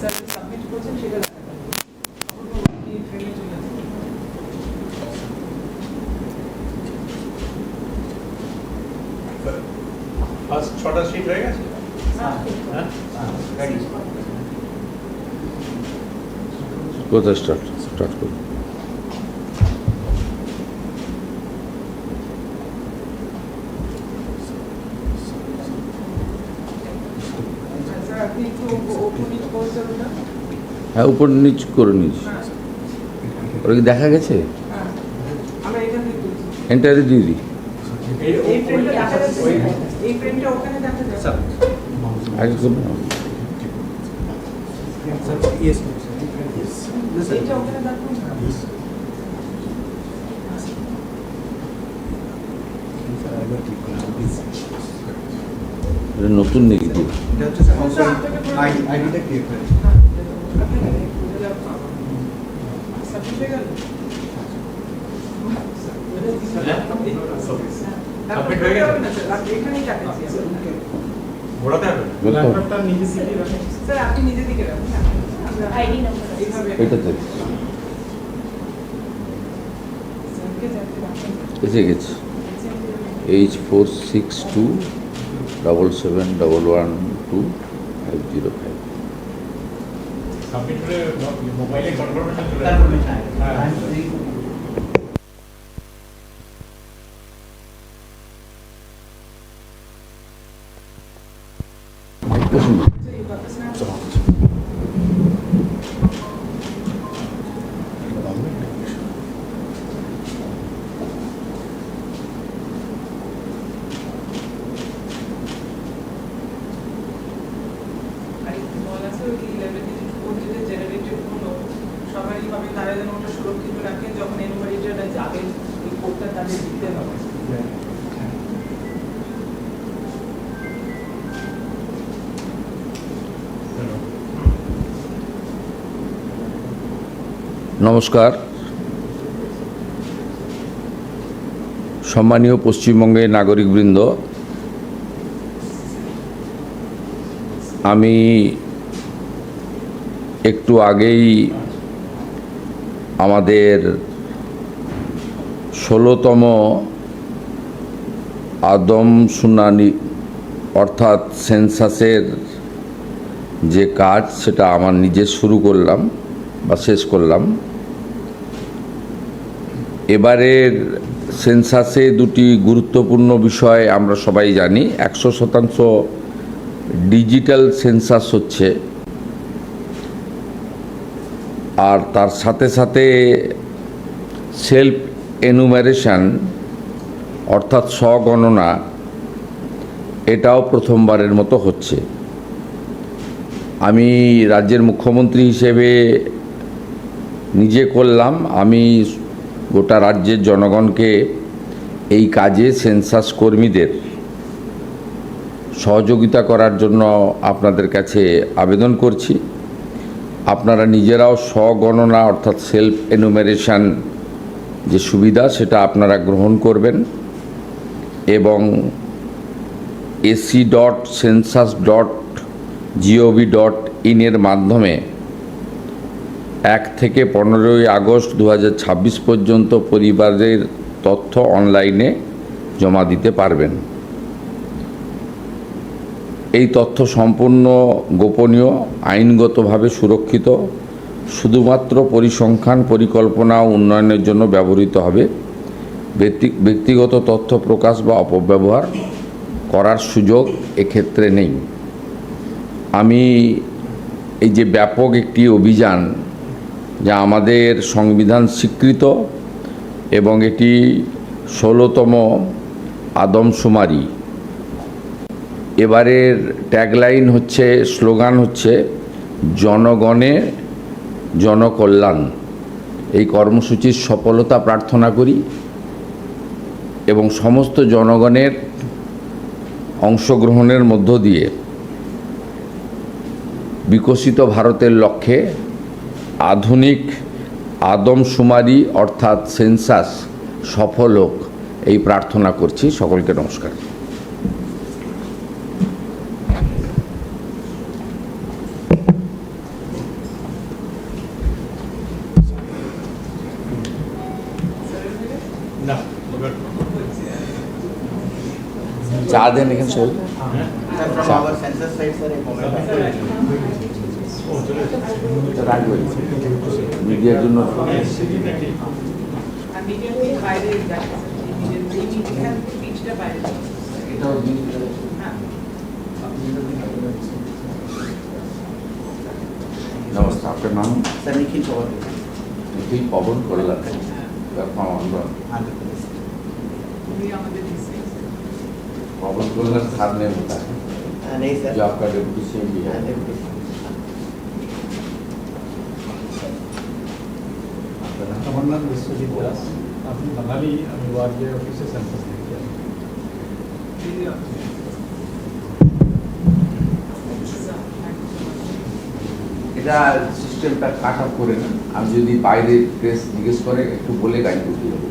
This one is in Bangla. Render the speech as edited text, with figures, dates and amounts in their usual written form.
স্যার সাবমিট করছেন সেটা দেখাবেন। কি ফ্রেমে চলে আসবে। ফার্স্ট 6টা সিট হয়ে গেছে। হ্যাঁ রেডি। কোথায় স্টার্ট করুন। স্যার আপনি একটু ওপেনিং করছেন না? হ্যাঁ, উপর নিচ করে নিয়েছি। হ্যাঁ ওরা কি দেখা গেছে? হ্যাঁ আমরা এখান থেকে তুলছি। এন্টারে দিয়ে দিই। এই ফ্রেমটা দেখা যাচ্ছে, এই ফ্রেমটা ওখানে দেখা যাচ্ছে। স্যার আগে করুন না। স্যার ইয়েস স্যার এইটা ওখানে দেখুন। এটা নতুন নাকি দিয়ে? এটা হচ্ছে স্যার আইডিটা ক্রিয়েট করে সাবমিট হয়ে গেল? সাবমিট হয়ে গেল না স্যার, আপনি এখানেই কাটেছি আমরা। ঘোরাতে হবে বলতো? ল্যাপটপটা নিজে সিটি রাখেন স্যার আপনি নিজে দিকে রাখুন। আইডি নাম্বার এইভাবে এটাতে স্যারকে যাতে রাখেন। এসে গেছে। H4627711250 সাবমিট করে মোবাইলে কনফার্মেশন চলে আসবে হ্যাঁ বসুন। এই বাতাসে আর একটু বলা আছে ওই 11 ডিজিট কোড যেটা জেনারেটেড হলো সবারই হবে, তারা যেন ওটা সুরক্ষিত রাখেন, যখন এনুমারেটররা যাবে এই কোডটা তাদের দিতে হবে। নমস্কার। সম্মানীয় পশ্চিমবঙ্গের নাগরিকবৃন্দ, আমি একটু আগেই আমাদের 16তম আদমশুমারি অর্থাৎ সেন্সাসের যে কাজ সেটা আমার নিজে শুরু করলাম বা শেষ করলাম। এবারের সেন্সাসে দুটি গুরুত্বপূর্ণ বিষয় আমরা সবাই জানি। 100% ডিজিটাল সেন্সাস হচ্ছে, আর তার সাথে সাথে সেলফ এনুমারেশন অর্থাৎ স্বগণনা এটাও প্রথমবারের মতো হচ্ছে। আমি রাজ্যের মুখ্যমন্ত্রী হিসেবে নিজে করলাম, আমি গোটা রাজ্যের জনগণকে এই কাজে সেন্সাস কর্মীদের সহযোগিতা করার জন্য আপনাদের কাছে আবেদন করছি। আপনারা নিজেরাও স্বগণনা অর্থাৎ সেলফ এনুমারেশন যে সুবিধা সেটা আপনারা গ্রহণ করবেন এবং ac.census.gov.in এর মাধ্যমে 1 থেকে 15ই আগস্ট 2026 পর্যন্ত পরিবারের তথ্য অনলাইনে জমা দিতে পারবেন। এই তথ্য সম্পূর্ণ গোপনীয়, আইনগতভাবে সুরক্ষিত, শুধুমাত্র পরিসংখ্যান, পরিকল্পনা ও উন্নয়নের জন্য ব্যবহৃত হবে। ব্যক্তিগত তথ্য প্রকাশ বা অপব্যবহার করার সুযোগ এক্ষেত্রে নেই। আমি এই যে ব্যাপক একটি অভিযান যা আমাদের সংবিধান স্বীকৃত এবং এটি 16তম আদমশুমারি, এবারের ট্যাগলাইন হচ্ছে, স্লোগান হচ্ছে জনগণের জনকল্যাণ। এই কর্মসূচির সফলতা প্রার্থনা করি এবং সমস্ত জনগণের অংশগ্রহণের মধ্য দিয়ে বিকশিত ভারতের লক্ষ্যে আধুনিক আদমশুমারি অর্থাৎ সেন্সাস সফল হোক এই প্রার্থনা করছি। সকলকে নমস্কার। চা দেন এখানে সবাই Sir, from Sir. our census side, sir, a comment. রাখবেন মিডিয়ার জন্য আর মিডিয়াম থেকে বাইরে যাচ্ছে এই মিডিয়াম পিচটা বাইরে যাচ্ছে। এটাও হ্যাঁ নমস্কার আপনার নাম Sir, Nikhil Chaudhary, নিখিল পবন কল্যাণ আমরা Andhra Pradesh. উনি আমাদের ডিসি पवन कल्याण खान ने बताया नहीं sir. जो आपका डिप्टी सीएम भी है Deputy. আমার নাম বিশ্বজিৎ দাস আপনি বাঙালি আমি ওয়ার্ড অফিসে সেন্সাস দেখতে এটা সিস্টেমটা কাট আপ করে না আমি যদি বাইরে প্রেস জিজ্ঞেস করে একটু বলে গাইড করতে হবে